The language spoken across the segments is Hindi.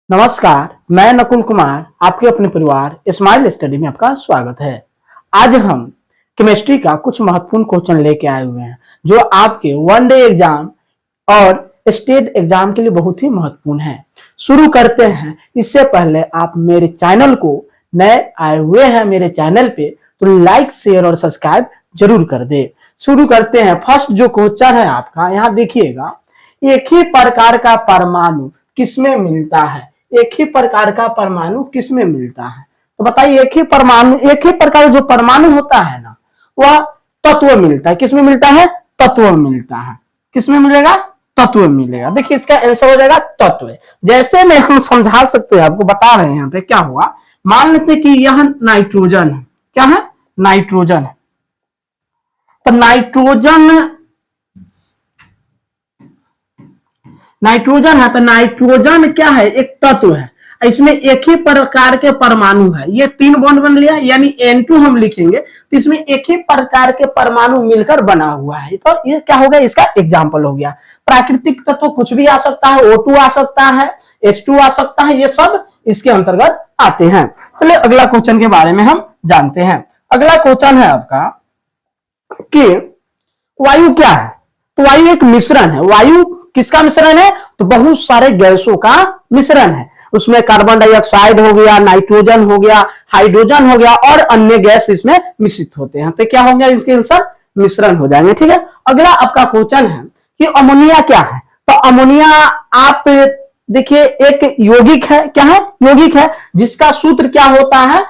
नमस्कार, मैं नकुल कुमार आपके अपने परिवार स्माइल स्टडी में आपका स्वागत है। आज हम केमिस्ट्री का कुछ महत्वपूर्ण क्वेश्चन लेके आए हुए हैं जो आपके वन डे एग्जाम और स्टेट एग्जाम के लिए बहुत ही महत्वपूर्ण है। शुरू करते हैं। इससे पहले आप मेरे चैनल को नए आए हुए हैं मेरे चैनल पे तो लाइक शेयर और सब्सक्राइब जरूर कर दे। शुरू करते हैं। फर्स्ट जो क्वेश्चन है आपका, यहाँ देखिएगा, एक ही प्रकार का परमाणु किसमें मिलता है? एक ही प्रकार का परमाणु किसमें मिलता है? तो बताइए, एक ही प्रकार जो परमाणु होता है ना, वह तत्व मिलता है। किसमें मिलता है? तत्व में मिलता है। किसमें मिलेगा? तत्व में मिलेगा। देखिए, इसका आंसर हो जाएगा तत्व। जैसे में हम समझा सकते हैं, आपको बता रहे हैं यहाँ पे क्या हुआ। मान लेते हैं कि यह नाइट्रोजन है। क्या है? नाइट्रोजन है। तो नाइट्रोजन है। तो नाइट्रोजन क्या है? एक तत्व है। इसमें एक ही प्रकार के परमाणु है। ये 3 बॉन्ड बन लिया, यानी N2 हम लिखेंगे तो इसमें एक ही प्रकार के परमाणु मिलकर बना हुआ है। तो ये क्या हो गया? इसका एग्जाम्पल हो गया। प्राकृतिक तत्व कुछ भी आ सकता है, O2 आ सकता है, H2 आ सकता है, ये सब इसके अंतर्गत आते हैं। चलिए अगला क्वेश्चन के बारे में हम जानते हैं। अगला क्वेश्चन है आपका कि वायु क्या है? तो वायु एक मिश्रण है। वायु किसका मिश्रण है? तो बहुत सारे गैसों का मिश्रण है। उसमें कार्बन डाइऑक्साइड हो गया, नाइट्रोजन हो गया, हाइड्रोजन हो गया और अन्य गैस इसमें मिश्रित होते हैं। तो क्या हो गया? इसके आंसर मिश्रण हो जाएंगे। ठीक है। अगला आपका क्वेश्चन है कि अमोनिया क्या है? तो अमोनिया आप देखिए एक यौगिक है। क्या है? यौगिक है, जिसका सूत्र क्या होता है?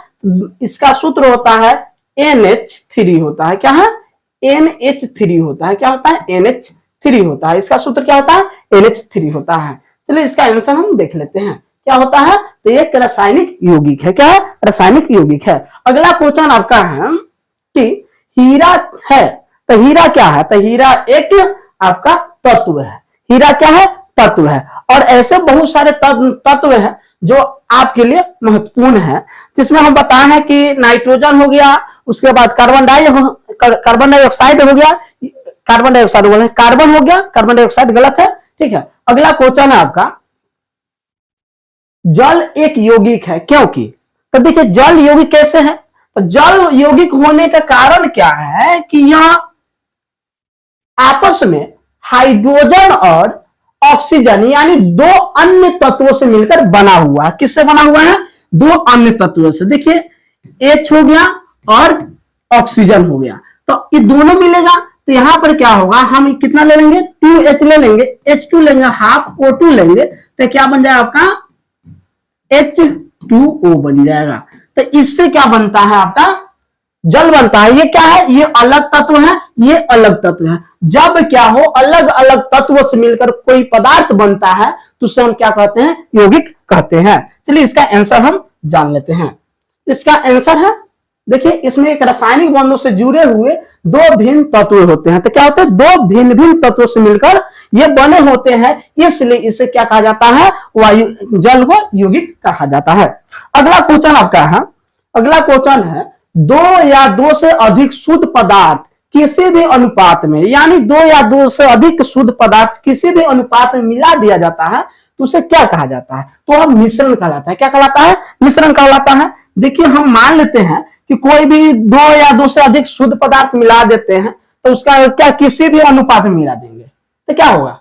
इसका सूत्र होता है NH3 होता है। क्या है? NH3 होता है। क्या होता है? NH3 होता है। इसका सूत्र क्या होता है? NH3 होता है। चलिए इसका आंसर हम देख लेते हैं क्या होता है। तो एक रासायनिक यौगिक है। क्या है? रासायनिक यौगिक है। अगला क्वेश्चन आपका है कि हीरा है। तो हीरा क्या है? तो हीरा एक आपका तत्व है। हीरा क्या है? तत्व है। और ऐसे बहुत सारे तत्व हैं जो आपके लिए महत्वपूर्ण है, जिसमें हम बताए हैं कि नाइट्रोजन हो गया, उसके बाद कार्बन डाइऑक्साइड हो गया, कार्बन हो गया, कार्बन डाइऑक्साइड गलत है। ठीक है। अगला क्वेश्चन है आपका, जल एक यौगिक है क्योंकि? तो देखिए, जल यौगिक कैसे है? तो जल यौगिक होने का कारण क्या है कि यह आपस में हाइड्रोजन और ऑक्सीजन यानी 2 अन्य तत्वों से मिलकर बना हुआ है। किससे बना हुआ है? 2 अन्य तत्वों से। देखिए, H हो गया और ऑक्सीजन हो गया, तो ये दोनों मिलेगा। तो यहां पर क्या होगा? हम कितना ले लेंगे? 2H ले लेंगे, H2 लेंगे, हाफ O2 लेंगे, तो क्या बन जाएगा आपका? H2O बन जाएगा। तो इससे क्या बनता है? आपका जल बनता है। ये क्या है? ये अलग तत्व है, ये अलग तत्व है। जब क्या हो, अलग अलग तत्वों से मिलकर कोई पदार्थ बनता है तो उसे हम क्या कहते हैं? यौगिक कहते हैं। चलिए इसका आंसर हम जान लेते हैं। इसका आंसर है, देखिए, इसमें एक रासायनिक बंधों से जुड़े हुए 2 भिन्न तत्व होते हैं। तो क्या होते हैं? 2 भिन्न भिन्न तत्वों से मिलकर ये बने होते हैं, इसलिए इसे क्या कहा जाता है? वायु, जल को यौगिक कहा जाता है। अगला क्वेश्चन आपका है, अगला क्वेश्चन है, 2 या 2 से अधिक शुद्ध पदार्थ किसी भी अनुपात में, यानी 2 या 2 से अधिक शुद्ध पदार्थ किसी भी अनुपात में मिला दिया जाता है तो उसे क्या कहा जाता है? तो वह मिश्रण कहलाता है। क्या कहलाता है? मिश्रण कहलाता है। देखिए, हम मान लेते हैं कि कोई भी 2 या 2 से अधिक शुद्ध पदार्थ मिला देते हैं तो उसका क्या किसी भी अनुपात में मिला देंगे तो क्या होगा?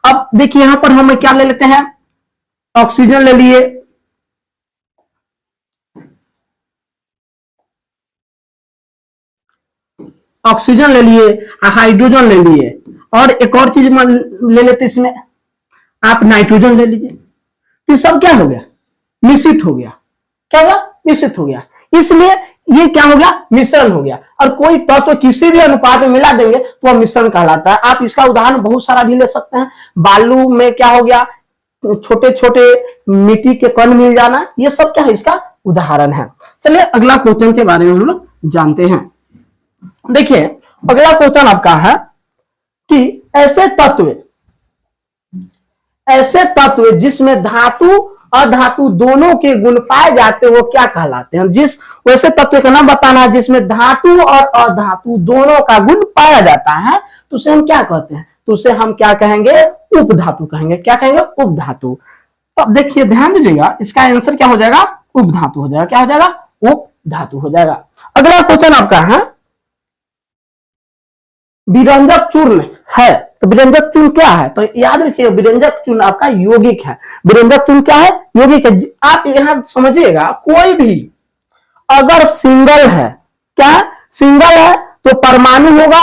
अब देखिए, यहां पर हम क्या ले लेते हैं? ऑक्सीजन ले लिए, ऑक्सीजन ले लिए, हाइड्रोजन ले लिए, और एक और चीज ले लेते इसमें, आप नाइट्रोजन ले लीजिए। तो सब क्या हो गया? मिश्रित हो गया। क्या होगा? मिश्रित हो गया। इसलिए ये क्या हो गया? मिश्रण हो गया। और कोई तत्व किसी भी अनुपात में मिला देंगे तो वह मिश्रण कहलाता है। आप इसका उदाहरण बहुत सारा भी ले सकते हैं। बालू में क्या हो गया? छोटे छोटे मिट्टी के कण मिल जाना, ये सब क्या है? इसका उदाहरण है। चलिए अगला क्वेश्चन के बारे में हम लोग जानते हैं। देखिए, अगला क्वेश्चन आपका है कि ऐसे तत्व जिसमें धातु और धातु दोनों के गुण पाए जाते हैं वो क्या कहलाते हैं? जिस वैसे तत्व का नाम बताना है जिसमें धातु और अधातु दोनों का गुण पाया जाता है तो उसे हम क्या कहते हैं? तो उसे हम क्या कहेंगे? उपधातु कहेंगे। क्या कहेंगे? उपधातु। तो अब देखिए ध्यान दीजिएगा, इसका आंसर क्या हो जाएगा, उपधातु हो जाएगा। क्या हो जाएगा, उपधातु हो जाएगा। अगला क्वेश्चन आपका है विरंजक चूर्ण है, तो विरंजक चूर्ण क्या है, तो याद रखिए विरंजक चूर्ण आपका यौगिक है। विरंजक चूर्ण क्या है, यौगिक है। आप यहां समझिएगा कोई भी अगर सिंगल है, क्या सिंगल है तो परमाणु होगा,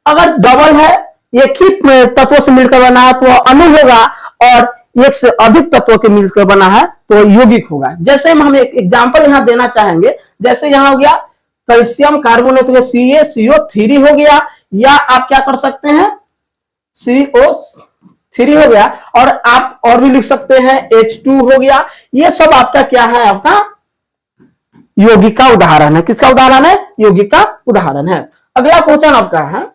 अगर डबल है एक ही तत्व से मिलकर बना है तो अणु होगा, और एक से अधिक तत्वों के मिलकर बना है तो यौगिक होगा। जैसे हम एक एग्जांपल यहां देना चाहेंगे, जैसे यहां हो गया कैल्शियम कार्बोनेट का CaCO3 हो गया, या आप क्या कर सकते हैं CO3 हो गया, और आप और भी लिख सकते हैं H2 हो गया। ये सब आपका क्या है, आपका यौगिक का उदाहरण है। किसका उदाहरण है, यौगिक का उदाहरण है। अगला क्वेश्चन आपका है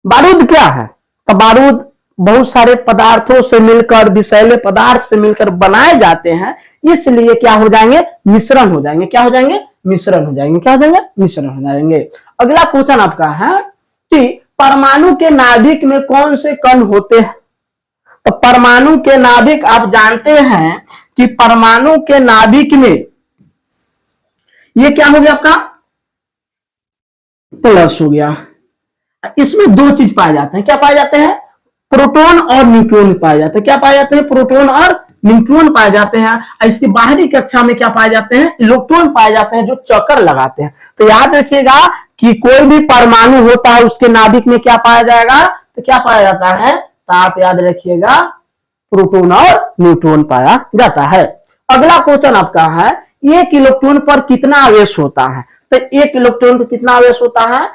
बारूद क्या है, तो बारूद बहुत सारे पदार्थों से मिलकर, विषैले पदार्थ से मिलकर बनाए जाते हैं, इसलिए क्या हो जाएंगे, मिश्रण हो जाएंगे। क्या हो जाएंगे, मिश्रण हो जाएंगे। क्या हो जाएंगे, मिश्रण हो जाएंगे। अगला क्वेश्चन आपका है कि परमाणु के नाभिक में कौन से कण होते हैं, तो परमाणु के नाभिक आप जानते हैं कि परमाणु के नाभिक में ये क्या हो गया आपका, प्लस हो गया। इसमें दो चीज पाए जाते हैं, क्या पाए जाते हैं, प्रोटॉन और न्यूट्रॉन पाए जाते हैं। क्या पाए जाते हैं, प्रोटॉन और न्यूट्रॉन पाए जाते हैं। इसकी बाहरी कक्षा में क्या पाए जाते हैं, इलेक्ट्रॉन पाए जाते हैं जो चक्कर लगाते हैं। तो याद रखिएगा कि कोई भी परमाणु होता है उसके नाभिक में क्या पाया जाएगा, तो क्या पाया जाता है, तो आप याद रखिएगा प्रोटॉन और न्यूट्रॉन पाया जाता है। अगला क्वेश्चन आपका है एक इलेक्ट्रॉन पर कितना आवेश होता है, तो एक इलेक्ट्रॉन पर कितना आवेश होता है,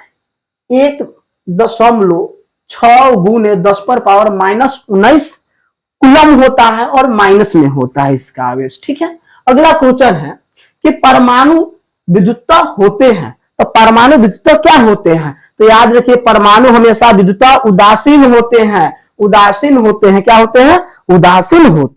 1.6 गुने 10⁻⁻⁹ कूलम होता है, और माइनस में होता है इसका आवेश। ठीक है। अगला क्वेश्चन है कि परमाणु विद्युतता होते हैं, तो परमाणु विद्युतता क्या होते हैं, तो याद रखिए परमाणु हमेशा विद्युतता उदासीन होते हैं। उदासीन होते हैं, क्या होते हैं, उदासीन होते हैं।